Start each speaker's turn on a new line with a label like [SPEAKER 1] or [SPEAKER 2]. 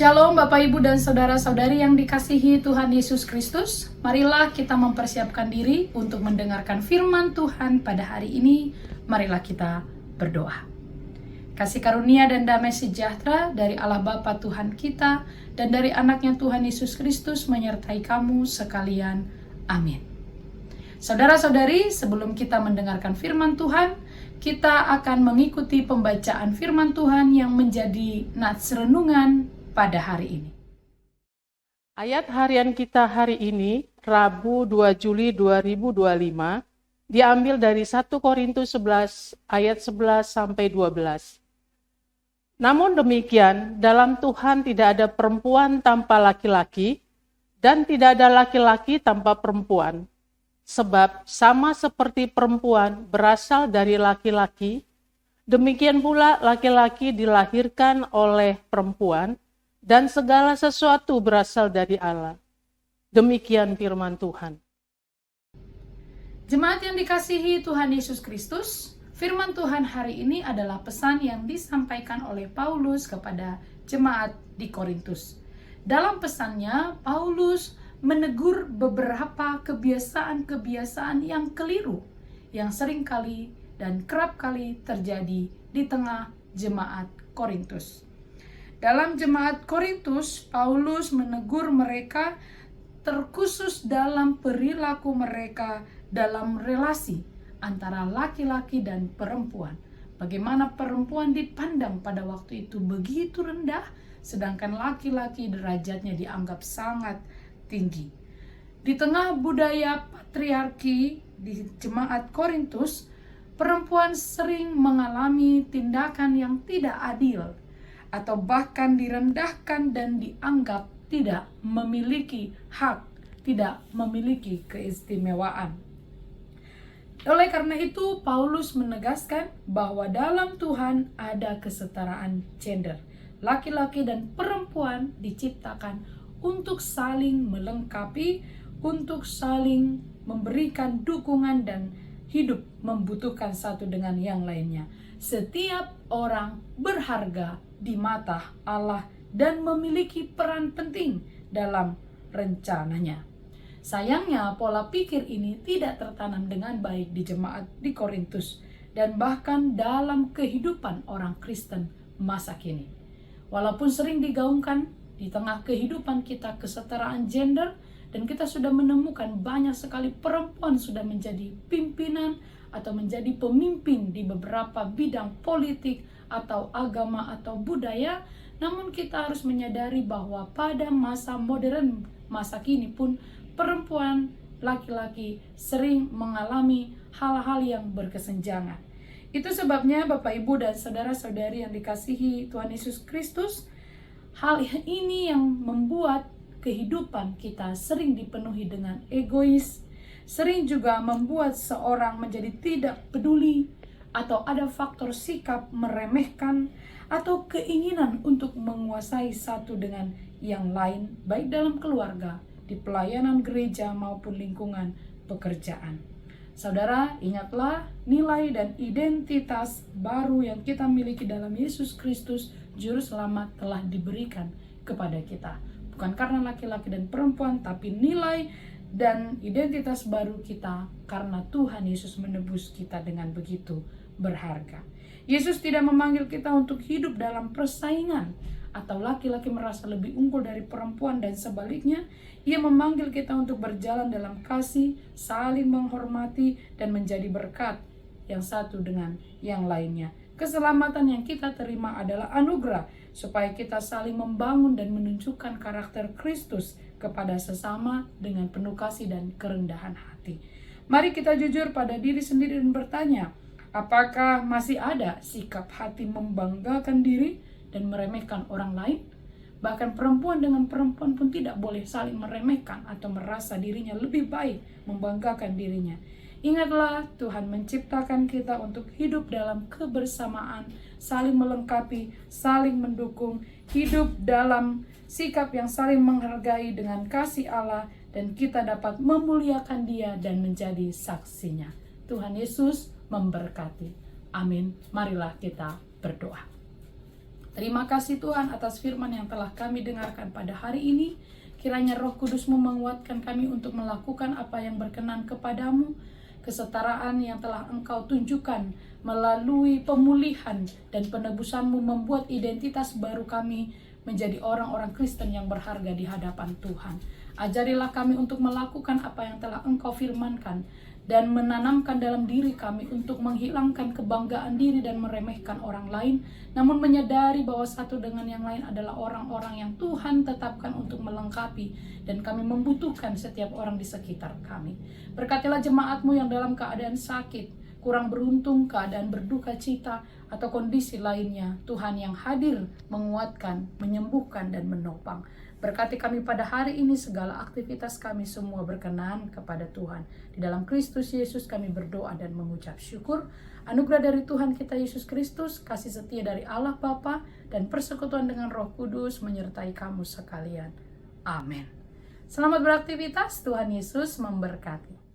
[SPEAKER 1] Shalom Bapak Ibu dan Saudara-saudari yang dikasihi Tuhan Yesus Kristus. Marilah kita mempersiapkan diri untuk mendengarkan firman Tuhan pada hari ini. Marilah kita berdoa. Kasih karunia dan damai sejahtera dari Allah Bapa Tuhan kita dan dari anaknya Tuhan Yesus Kristus menyertai kamu sekalian. Amin. Saudara-saudari, sebelum kita mendengarkan firman Tuhan, kita akan mengikuti pembacaan firman Tuhan yang menjadi nats renungan pada hari ini.
[SPEAKER 2] Ayat harian kita hari ini, Rabu 2 Juli 2025, diambil dari 1 Korintus 11 ayat 11 sampai 12. Namun demikian, dalam Tuhan tidak ada perempuan tanpa laki-laki, dan tidak ada laki-laki tanpa perempuan. Sebab sama seperti perempuan berasal dari laki-laki, demikian pula laki-laki dilahirkan oleh perempuan, dan segala sesuatu berasal dari Allah. Demikian firman Tuhan.
[SPEAKER 1] Jemaat yang dikasihi Tuhan Yesus Kristus, firman Tuhan hari ini adalah pesan yang disampaikan oleh Paulus kepada jemaat di Korintus. Dalam pesannya, Paulus menegur beberapa kebiasaan-kebiasaan yang keliru, yang seringkali dan kerap kali terjadi di tengah jemaat Korintus. Dalam jemaat Korintus, Paulus menegur mereka terkhusus dalam perilaku mereka dalam relasi antara laki-laki dan perempuan. Bagaimana perempuan dipandang pada waktu itu begitu rendah, sedangkan laki-laki derajatnya dianggap sangat tinggi. Di tengah budaya patriarki di jemaat Korintus, perempuan sering mengalami tindakan yang tidak adil, atau bahkan direndahkan dan dianggap tidak memiliki hak, tidak memiliki keistimewaan. Oleh karena itu, Paulus menegaskan bahwa dalam Tuhan ada kesetaraan gender. Laki-laki dan perempuan diciptakan untuk saling melengkapi, untuk saling memberikan dukungan dan hidup membutuhkan satu dengan yang lainnya. Setiap orang berharga di mata Allah dan memiliki peran penting dalam rencananya. Sayangnya, pola pikir ini tidak tertanam dengan baik di jemaat di Korintus dan bahkan dalam kehidupan orang Kristen masa kini. Walaupun sering digaungkan di tengah kehidupan kita kesetaraan gender, dan kita sudah menemukan banyak sekali perempuan sudah menjadi pimpinan atau menjadi pemimpin di beberapa bidang politik atau agama atau budaya, namun kita harus menyadari bahwa pada masa modern, masa kini pun perempuan, laki-laki sering mengalami hal-hal yang berkesenjangan. Itu sebabnya Bapak Ibu dan saudara-saudari yang dikasihi Tuhan Yesus Kristus, hal ini yang membuat kehidupan kita sering dipenuhi dengan egois, sering juga membuat seorang menjadi tidak peduli, atau ada faktor sikap meremehkan, atau keinginan untuk menguasai satu dengan yang lain, baik dalam keluarga, di pelayanan gereja maupun lingkungan pekerjaan. Saudara, ingatlah nilai dan identitas baru yang kita miliki dalam Yesus Kristus, Juru Selamat, telah diberikan kepada kita. Bukan karena laki-laki dan perempuan, tapi nilai dan identitas baru kita karena Tuhan Yesus menebus kita dengan begitu berharga. Yesus tidak memanggil kita untuk hidup dalam persaingan atau laki-laki merasa lebih unggul dari perempuan dan sebaliknya. Ia memanggil kita untuk berjalan dalam kasih, saling menghormati dan menjadi berkat yang satu dengan yang lainnya. Keselamatan yang kita terima adalah anugerah supaya kita saling membangun dan menunjukkan karakter Kristus kepada sesama dengan penuh kasih dan kerendahan hati. Mari kita jujur pada diri sendiri dan bertanya, apakah masih ada sikap hati membanggakan diri dan meremehkan orang lain? Bahkan perempuan dengan perempuan pun tidak boleh saling meremehkan atau merasa dirinya lebih baik, membanggakan dirinya. Ingatlah, Tuhan menciptakan kita untuk hidup dalam kebersamaan, saling melengkapi, saling mendukung, hidup dalam sikap yang saling menghargai dengan kasih Allah, dan kita dapat memuliakan Dia dan menjadi saksinya. Tuhan Yesus memberkati. Amin. Marilah kita berdoa. Terima kasih Tuhan atas firman yang telah kami dengarkan pada hari ini. Kiranya Roh Kudus-Mu menguatkan kami untuk melakukan apa yang berkenan kepadamu. Kesetaraan yang telah Engkau tunjukkan melalui pemulihan dan penebusan-Mu membuat identitas baru kami menjadi orang-orang Kristen yang berharga di hadapan Tuhan. Ajarilah kami untuk melakukan apa yang telah Engkau firmankan dan menanamkan dalam diri kami untuk menghilangkan kebanggaan diri dan meremehkan orang lain, namun menyadari bahwa satu dengan yang lain adalah orang-orang yang Tuhan tetapkan untuk melengkapi, dan kami membutuhkan setiap orang di sekitar kami. Berkatilah jemaat-Mu yang dalam keadaan sakit, kurang beruntung, keadaan berduka cita, atau kondisi lainnya. Tuhan yang hadir, menguatkan, menyembuhkan, dan menopang. Berkati kami pada hari ini, segala aktivitas kami semua berkenan kepada Tuhan. Di dalam Kristus Yesus kami berdoa dan mengucap syukur. Anugerah dari Tuhan kita Yesus Kristus, kasih setia dari Allah Bapa, dan persekutuan dengan Roh Kudus menyertai kamu sekalian. Amin. Selamat beraktivitas, Tuhan Yesus memberkati.